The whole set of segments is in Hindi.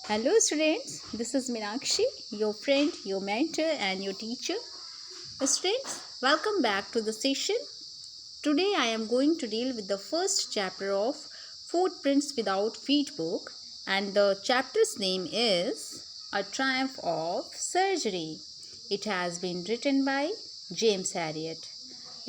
Hello students, this is Meenakshi, your friend, your mentor and your teacher. Students, welcome back to the session. Today I am going to deal with the first chapter of Footprints Without Feet book, and the chapter's name is A Triumph of Surgery. It has been written by James Herriot.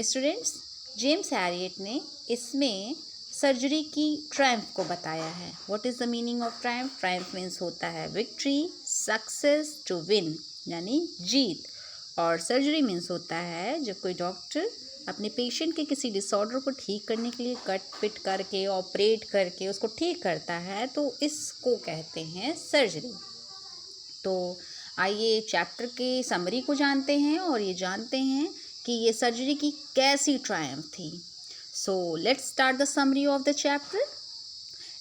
Students, James Harriet ने इसमें सर्जरी की ट्रायम्फ को बताया है. What is the meaning of Triumph? Triumph means होता है विक्ट्री, सक्सेस, टू विन यानी जीत. और सर्जरी मीन्स होता है जब कोई डॉक्टर अपने पेशेंट के किसी डिसऑर्डर को ठीक करने के लिए कट पिट करके ऑपरेट करके उसको ठीक करता है, तो इसको कहते हैं सर्जरी. तो आइए चैप्टर के समरी को जानते हैं और ये जानते हैं कि ये सर्जरी की कैसी ट्रायम्फ थी. So let's start the summary of the chapter.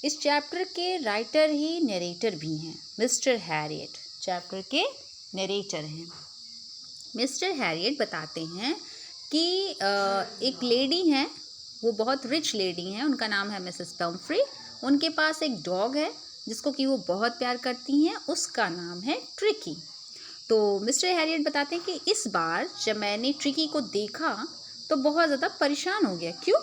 इस चैप्टर के राइटर ही नरेटर भी हैं. मिस्टर हैरियट चैप्टर के नरेटर हैं. मिस्टर हैरियट बताते हैं कि एक लेडी हैं, वो बहुत रिच लेडी हैं, उनका नाम है मिसेस पम्फ्री. उनके पास एक डॉग है जिसको कि वो बहुत प्यार करती हैं, उसका नाम है ट्रिकी. तो मिस्टर हैरियट बताते हैं कि इस बार जब मैंने ट्रिकी को देखा तो बहुत ज़्यादा परेशान हो गया. क्यों?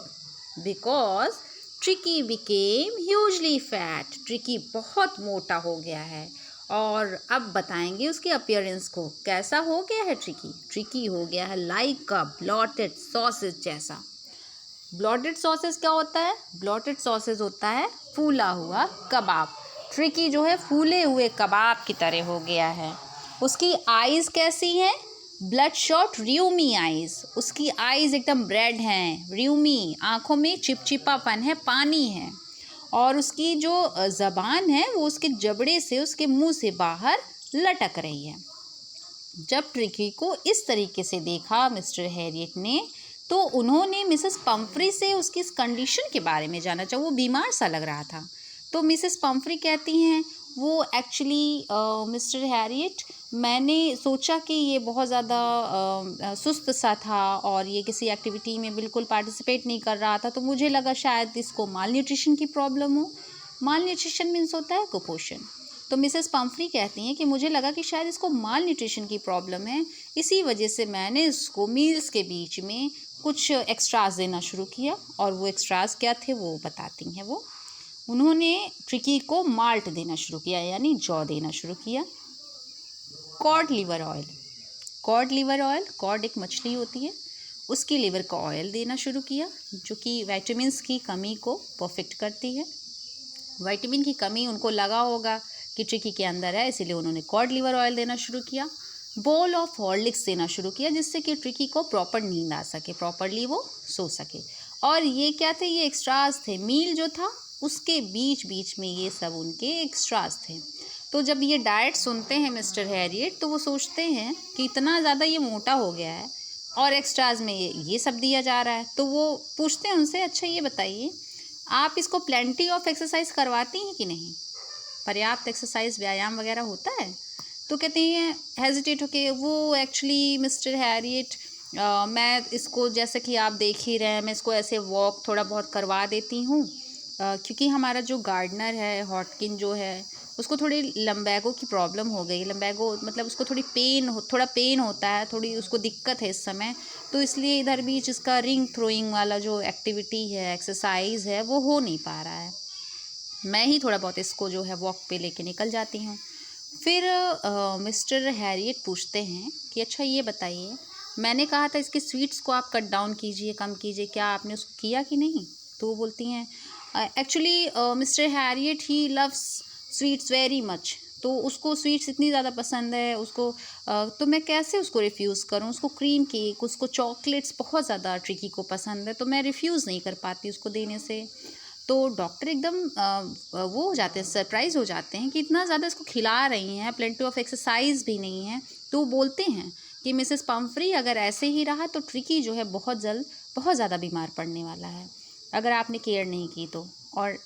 Because tricky became hugely fat. Tricky बहुत मोटा हो गया है. और अब बताएंगे उसके अपीयरेंस को. कैसा हो गया है ट्रिकी? ट्रिकी हो गया है लाइक अ ब्लॉटेड सॉसेज जैसा. ब्लॉटेड सॉसेज क्या होता है? ब्लॉटेड सॉसेज होता है फूला हुआ कबाब. ट्रिकी जो है फूले हुए कबाब की तरह हो गया है. उसकी आइज़ कैसी हैं? Bloodshot rheumy eyes. उसकी आइज़ एकदम रेड हैं, र्यूमी. आँखों में चिपचिपापन है, पानी है. और उसकी जो ज़बान है वो उसके जबड़े से, उसके मुंह से बाहर लटक रही है. जब ट्रिकी को इस तरीके से देखा मिस्टर हैरियट ने, तो उन्होंने मिसेस पम्फ्री से उसकी इस कंडीशन के बारे में जाना चाहा. वो बीमार सा लग रहा था. तो मिसेस पम्फ्री कहती हैं, वो एक्चुअली मिस्टर हैरियट, मैंने सोचा कि ये बहुत ज़्यादा सुस्त सा था और ये किसी एक्टिविटी में बिल्कुल पार्टिसिपेट नहीं कर रहा था, तो मुझे लगा शायद इसको माल न्यूट्रिशन की प्रॉब्लम हो. माल न्यूट्रिशन मीन्स होता है कुपोषण. तो मिसेस पम्फ्री कहती हैं कि मुझे लगा कि शायद इसको माल न्यूट्रिशन की प्रॉब्लम है, इसी वजह से मैंने इसको मील्स के बीच में कुछ एक्स्ट्रास देना शुरू किया. और वो एक्स्ट्रास क्या थे वो बताती हैं. वो उन्होंने ट्रिकी को माल्ट देना शुरू किया यानी जौ देना शुरू किया. Cod liver oil. Cod liver oil, cod एक मछली होती है, उसकी लिवर का ऑयल देना शुरू किया, जो कि विटामिन्स की कमी को परफेक्ट करती है. विटामिन की कमी उनको लगा होगा कि ट्रिकी के अंदर है, इसीलिए उन्होंने कॉड लिवर ऑयल देना शुरू किया. बोल ऑफ हॉर्लिक्स देना शुरू किया, जिससे कि ट्रिकी को प्रॉपर नींद आ सके, प्रॉपरली वो सो सके. और ये क्या थे? ये एक्स्ट्रास थे. मील जो था उसके बीच बीच में ये सब उनके एक्स्ट्रास थे. तो जब ये डाइट सुनते हैं मिस्टर हैरियट, तो वो सोचते हैं कि इतना ज़्यादा ये मोटा हो गया है और एक्स्ट्रास में ये सब दिया जा रहा है. तो वो पूछते हैं उनसे, अच्छा ये बताइए, आप इसको प्लेंटी ऑफ एक्सरसाइज करवाती हैं कि नहीं? पर्याप्त एक्सरसाइज, व्यायाम वगैरह होता है? तो कहते हैं हेजिटेट होके, वो एक्चुअली मिस्टर हैरियट, मैं इसको जैसे कि आप देख ही रहे हैं, मैं इसको ऐसे वॉक थोड़ा बहुत करवा देती हूँ, क्योंकि हमारा जो गार्डनर है हॉटकिन जो है, उसको थोड़ी लम्बैगो की प्रॉब्लम हो गई. लम्बैगो मतलब उसको थोड़ा पेन होता है, थोड़ी उसको दिक्कत है इस समय. तो इसलिए इधर भी जिसका रिंग थ्रोइंग वाला जो एक्टिविटी है, एक्सरसाइज है, वो हो नहीं पा रहा है. मैं ही थोड़ा बहुत इसको जो है वॉक पे लेके निकल जाती हूँ. फिर मिस्टर हैरियट पूछते हैं कि अच्छा ये बताइए, मैंने कहा था इसके स्वीट्स को आप कट डाउन कीजिए, कम कीजिए, क्या आपने उसको किया कि नहीं? तो वो बोलती हैं actually mister Harriet he loves sweets very much. तो उसको स्वीट्स इतनी ज़्यादा पसंद है उसको, तो मैं कैसे उसको रिफ्यूज़ करूँ? उसको क्रीम केक, उसको चॉकलेट्स बहुत ज़्यादा ट्रिकी को पसंद है, तो मैं रिफ्यूज़ नहीं कर पाती उसको देने से. तो डॉक्टर एकदम वो हो जाते हैं, सरप्राइज़ हो जाते हैं कि इतना ज़्यादा इसको खिला रही हैं, प्लेंटी ऑफ एक्सरसाइज भी नहीं है. तो बोलते हैं कि मिसेस पम्फ्री, अगर ऐसे ही रहा तो ट्रिकी जो है बहुत जल्द बहुत ज़्यादा बीमार पड़ने वाला है, अगर आपने केयर नहीं की तो. और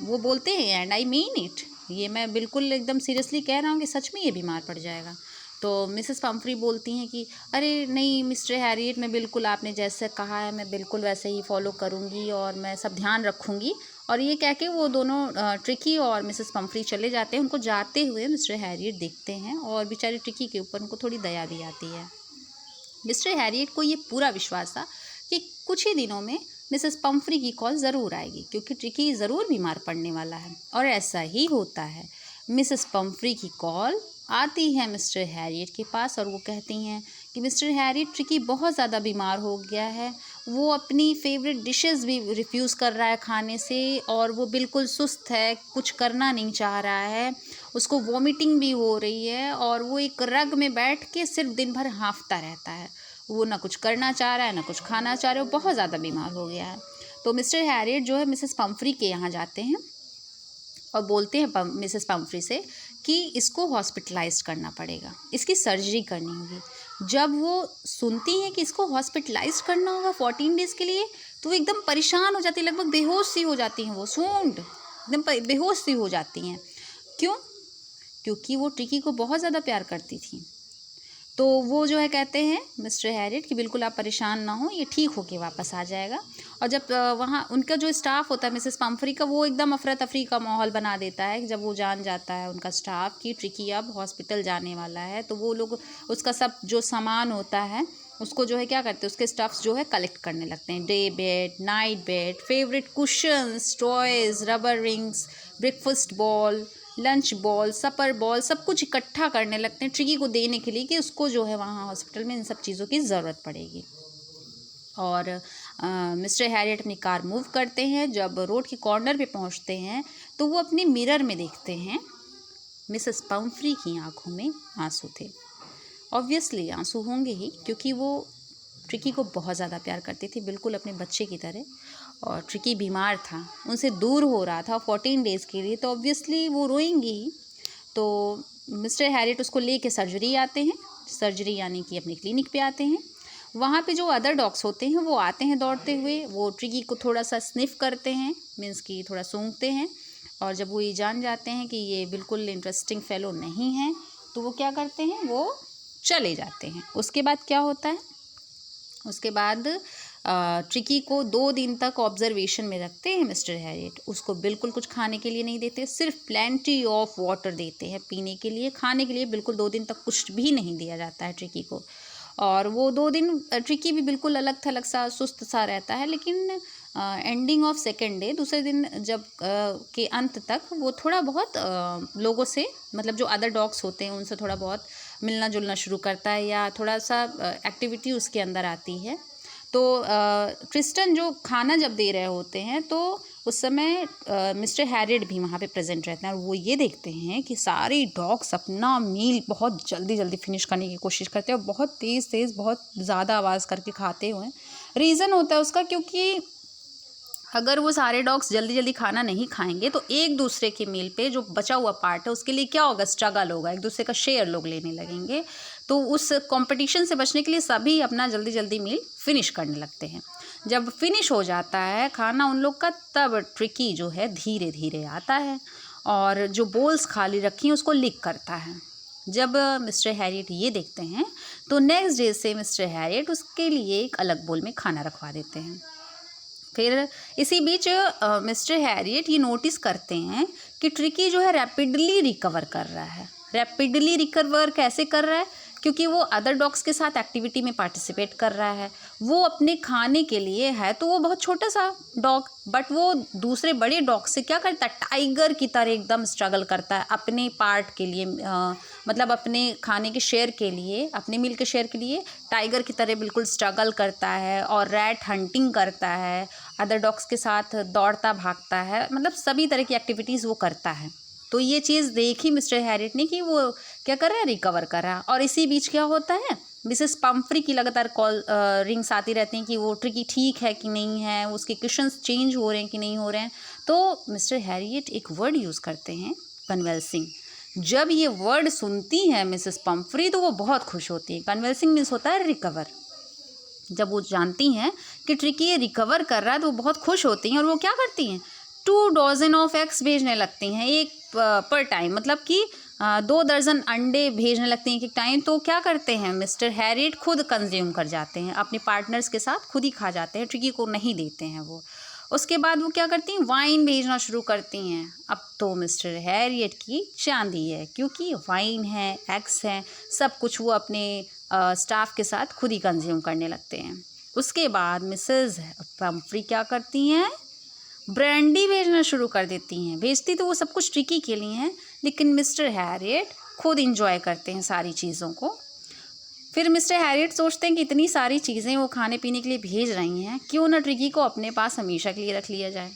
वो बोलते हैं, एंड आई मीन इट, ये मैं बिल्कुल एकदम सीरियसली कह रहा हूँ कि सच में ये बीमार पड़ जाएगा. तो मिसेस पम्फ्री बोलती हैं कि अरे नहीं मिस्टर हैरियट, मैं बिल्कुल आपने जैसे कहा है मैं बिल्कुल वैसे ही फॉलो करूँगी और मैं सब ध्यान रखूँगी और ये कह के वो दोनों ट्रिकी और मिसेस पम्फ्री चले जाते हैं। उनको जाते हुए मिस्टर हैरियट देखते हैं और बेचारे ट्रिकी के ऊपर उनको थोड़ी दया भी आती है। मिस्टर हैरियट को ये पूरा विश्वास था कि कुछ ही दिनों में मिसेस पम्फ्री की कॉल ज़रूर आएगी, क्योंकि ट्रिकी ज़रूर बीमार पड़ने वाला है। और ऐसा ही होता है। मिसेस पम्फ्री की कॉल आती है मिस्टर हैरियट के पास और वो कहती हैं कि मिस्टर हैरियट, ट्रिकी बहुत ज़्यादा बीमार हो गया है। वो अपनी फेवरेट डिशेस भी रिफ्यूज़ कर रहा है खाने से और वो बिल्कुल सुस्त है, कुछ करना नहीं चाह रहा है। उसको वॉमिटिंग भी हो रही है और वो एक रग में बैठ के सिर्फ दिन भर हाँफता रहता है। वो ना कुछ करना चाह रहा है, ना कुछ खाना चाह रहा है। वो बहुत ज़्यादा बीमार हो गया है। तो मिस्टर हैरियट जो है मिसेस पम्फ्री के यहाँ जाते हैं और बोलते हैं मिसेस पम्फ्री से कि इसको हॉस्पिटलाइज्ड करना पड़ेगा, इसकी सर्जरी करनी होगी। जब वो सुनती हैं कि इसको हॉस्पिटलाइज्ड करना होगा 14 डेज़ के लिए, तो वो एकदम परेशान हो जाती है, लगभग बेहोश सी हो जाती हैं। वो सूंड एकदम बेहोश सी हो जाती हैं। क्यों? क्योंकि वो ट्रिकी को बहुत ज़्यादा प्यार करती थी। तो वो जो है कहते हैं मिस्टर हैरियट कि बिल्कुल आप परेशान ना हो, ये ठीक होके वापस आ जाएगा। और जब वहाँ उनका जो स्टाफ होता है मिसेस पम्फ्री का, वो एकदम अफरा तफरी का माहौल बना देता है। जब वो जान जाता है उनका स्टाफ कि ट्रिकी अब हॉस्पिटल जाने वाला है, तो वो लोग उसका सब जो सामान होता है उसको जो है क्या करते हैं, उसके स्टफ्स जो है कलेक्ट करने लगते हैं। Day bed, night bed, favourite cushions, toys, rubber rings, breakfast ball, lunch ball, supper ball, सब कुछ इकट्ठा करने लगते हैं ट्रिकी को देने के लिए कि उसको जो है वहाँ हॉस्पिटल में इन सब चीज़ों की ज़रूरत पड़ेगी। और मिस्टर हैरियट अपनी कार मूव करते हैं। जब रोड के कॉर्नर पे पहुँचते हैं तो वो अपने मिरर में देखते हैं मिसेस पम्फ्री की आंखों में आंसू थे। ऑब्वियसली आंसू होंगे ही, क्योंकि वो ट्रिकी को बहुत ज़्यादा प्यार करती थी, बिल्कुल अपने बच्चे की तरह। और ट्रिकी बीमार था, उनसे दूर हो रहा था 14 डेज़ के लिए, तो ऑब्वियसली वो रोएंगी ही। तो मिस्टर हैरियट उसको लेके सर्जरी आते हैं, सर्जरी यानी कि अपनी क्लिनिक पे आते हैं। वहाँ पे जो अदर डॉग्स होते हैं वो आते हैं दौड़ते हुए, वो ट्रिकी को थोड़ा सा स्निफ करते हैं, मीन्स कि थोड़ा सूंघते हैं। और जब वो ये जान जाते हैं कि ये बिल्कुल इंटरेस्टिंग फेलो नहीं है, तो वो क्या करते हैं, वो चले जाते हैं। उसके बाद क्या होता है, उसके बाद ट्रिकी को 2 दिन तक ऑब्जर्वेशन में रखते हैं मिस्टर हैरियट। उसको बिल्कुल कुछ खाने के लिए नहीं देते, सिर्फ प्लेंटी ऑफ वाटर देते हैं पीने के लिए। खाने के लिए बिल्कुल 2 दिन तक कुछ भी नहीं दिया जाता है ट्रिकी को। और वो 2 दिन ट्रिकी भी बिल्कुल अलग थलग सा सुस्त सा रहता है। लेकिन एंडिंग ऑफ सेकेंड डे, दूसरे दिन जब के अंत तक वो थोड़ा बहुत लोगों से, मतलब जो अदर डॉग्स होते हैं उनसे थोड़ा बहुत मिलना जुलना शुरू करता है, या थोड़ा सा एक्टिविटी उसके अंदर आती है। तो ट्रिस्टन जो खाना जब दे रहे होते हैं तो उस समय मिस्टर हैरियट भी वहाँ पे प्रेजेंट रहते हैं। और वो ये देखते हैं कि सारे डॉग्स अपना मील बहुत जल्दी जल्दी फिनिश करने की कोशिश करते हैं और बहुत तेज़ तेज़, बहुत ज़्यादा आवाज़ करके खाते हुए। रीज़न होता है उसका, क्योंकि अगर वो सारे डॉग्स जल्दी जल्दी खाना नहीं खाएंगे तो एक दूसरे के मील पे जो बचा हुआ पार्ट है उसके लिए क्या होगा, स्ट्रगल होगा, एक दूसरे का शेयर लोग लेने लगेंगे। तो उस कंपटीशन से बचने के लिए सभी अपना जल्दी जल्दी मील फिनिश करने लगते हैं। जब फिनिश हो जाता है खाना उन लोग का, तब ट्रिकी जो है धीरे धीरे आता है और जो बोल्स खाली रखी हैं उसको लिक करता है। जब मिस्टर हैरियट ये देखते हैं तो नेक्स्ट डे से मिस्टर हैरियट उसके लिए एक अलग बोल में खाना रखवा देते हैं। फिर इसी बीच मिस्टर हैरियट ये नोटिस करते हैं कि ट्रिकी जो है रैपिडली रिकवर कर रहा है। रैपिडली रिकवर कैसे कर रहा है, क्योंकि वो अदर डॉग्स के साथ एक्टिविटी में पार्टिसिपेट कर रहा है। वो अपने खाने के लिए है तो वो बहुत छोटा सा डॉग, बट वो दूसरे बड़े डॉग से क्या करता है, टाइगर की तरह एकदम स्ट्रगल करता है अपने पार्ट के लिए, मतलब अपने खाने के शेयर के लिए, अपने मील के शेयर के लिए टाइगर की तरह बिल्कुल स्ट्रगल करता है और रैट हंटिंग करता है, अदर डॉग्स के साथ दौड़ता भागता है, मतलब सभी तरह की एक्टिविटीज़ वो करता है। तो ये चीज़ देखी मिस्टर हैरियट ने कि वो क्या कर रहा है, रिकवर कर रहा है। और इसी बीच क्या होता है, मिसेस पम्फ्री की लगातार कॉल रिंग्स आती रहती हैं कि वो ट्रिकी ठीक है कि नहीं है, उसके क्वेश्चंस चेंज हो रहे हैं कि नहीं हो रहे हैं। तो मिस्टर हैरियट एक वर्ड यूज़ करते हैं, कन्वल्सिंग। जब ये वर्ड सुनती हैं मिसेस पम्फ्री तो वो बहुत खुश होती हैं। कन्वल्सिंग मीन्स होता है रिकवर। जब वो जानती हैं कि ट्रिकी ये रिकवर कर रहा है तो वो बहुत खुश होती हैं और वो क्या करती हैं, 2 डज़न ऑफ एग्स भेजने लगती हैं, एक पर टाइम, मतलब कि 2 दर्जन अंडे भेजने लगते हैं एक टाइम। तो क्या करते हैं, मिस्टर हैरियट खुद कंज्यूम कर जाते हैं, अपने पार्टनर्स के साथ खुद ही खा जाते हैं, ट्रिकी को नहीं देते हैं वो। उसके बाद वो क्या करती हैं, वाइन भेजना शुरू करती हैं। अब तो मिस्टर हैरियट की चांदी है, क्योंकि वाइन है, एग्स हैं, सब कुछ वो अपने स्टाफ के साथ खुद ही कंज्यूम करने लगते हैं। उसके बाद मिसेस पम्फ्री क्या करती हैं, ब्रांडी भेजना शुरू कर देती हैं। भेजती तो वो सब कुछ ट्रिकी के लिए हैं, लेकिन मिस्टर हैरियट खुद इंजॉय करते हैं सारी चीज़ों को। फिर मिस्टर हैरियट सोचते हैं कि इतनी सारी चीज़ें वो खाने पीने के लिए भेज रही हैं, क्यों ना ट्रिकी को अपने पास हमेशा के लिए रख लिया जाए।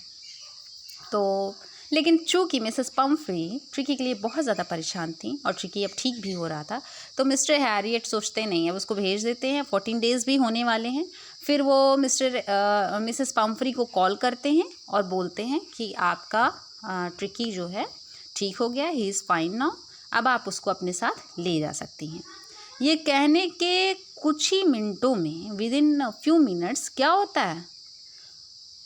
तो लेकिन चूँकि मिसेस पम्फ्री ट्रिकी के लिए बहुत ज़्यादा परेशान थी और ट्रिकी अब ठीक भी हो रहा था, तो मिस्टर हैरियट सोचते नहीं, अब उसको भेज देते हैं। 14 डेज़ भी होने वाले हैं। फिर वो मिसेस पम्फ्री को कॉल करते हैं और बोलते हैं कि आपका ट्रिकी जो है ठीक हो गया, ही इज़ फाइन नाउ, अब आप उसको अपने साथ ले जा सकती हैं। ये कहने के कुछ ही मिनटों में, विद इन फ्यू मिनट्स, क्या होता है,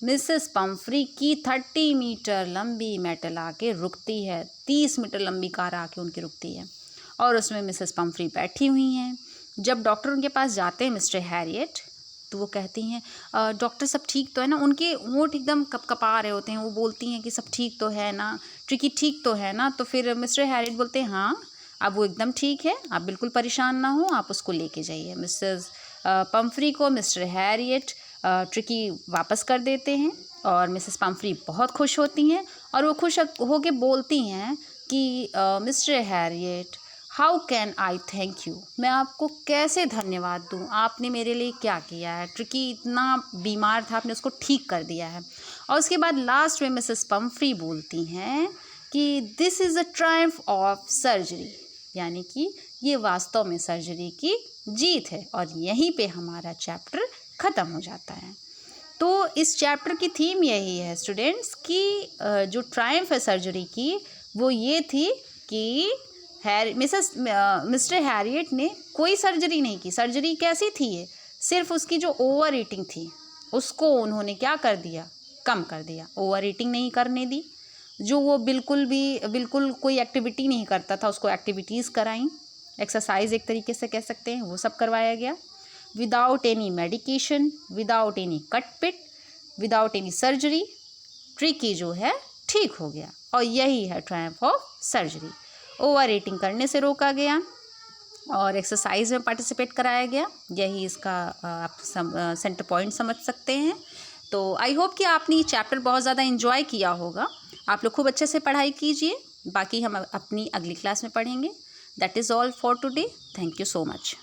मिसेस पम्फ्री की 30 मीटर लंबी मेटल आके रुकती है। 30 मीटर लंबी कार आके उनकी रुकती है और उसमें मिसेस पम्फ्री बैठी हुई हैं। जब डॉक्टर उनके पास जाते हैं मिस्टर हैरियट, तो वो कहती हैं डॉक्टर सब ठीक तो है ना। उनके होंठ एकदम कपकपा रहे होते हैं। वो बोलती हैं कि सब ठीक तो है ना, ट्रिकी ठीक तो है ना। तो फिर मिस्टर हैरियट बोलते हैं हाँ, अब वो एकदम ठीक है, आप बिल्कुल परेशान ना हो, आप उसको लेके जाइए। मिसेस पम्फ्री को मिस्टर हैरियट ट्रिकी वापस कर देते हैं और मिसेस पम्फ्री बहुत खुश होती हैं और वो खुश होके बोलती हैं कि mister Harriet, how can I thank you, मैं आपको कैसे धन्यवाद दूँ, आपने मेरे लिए क्या किया है। ट्रिकी इतना बीमार था, आपने उसको ठीक कर दिया है। और उसके बाद लास्ट में मिसेस पम्फ्री बोलती हैं कि this is a Triumph of surgery, यानी कि ये वास्तव में सर्जरी की जीत है। और यहीं पे हमारा चैप्टर ख़त्म हो जाता है। तो इस चैप्टर की थीम यही है स्टूडेंट्स कि जो ट्रायम्फ है सर्जरी की, वो ये थी कि मिस्टर हैरियट ने कोई सर्जरी नहीं की। सर्जरी कैसी थी ये, सिर्फ उसकी जो ओवर ईटिंग थी उसको उन्होंने क्या कर दिया, कम कर दिया। ओवर ईटिंग नहीं करने दी, जो वो बिल्कुल कोई एक्टिविटी नहीं करता था उसको एक्टिविटीज़ कराई, एक्सरसाइज एक तरीके से कह सकते हैं, वो सब करवाया गया। Without any medication, without any cut pit, without any surgery, Tricki जो है ठीक हो गया। और यही है triumph of surgery. Over eating करने से रोका गया और एक्सरसाइज में पार्टिसिपेट कराया गया। यही इसका आप सेंटर पॉइंट समझ सकते हैं। तो आई होप कि आपने ये चैप्टर बहुत ज़्यादा इन्जॉय किया होगा। आप लोग खूब अच्छे से पढ़ाई कीजिए, बाकी हम अपनी अगली क्लास में पढ़ेंगे। That is all for today. Thank you so much.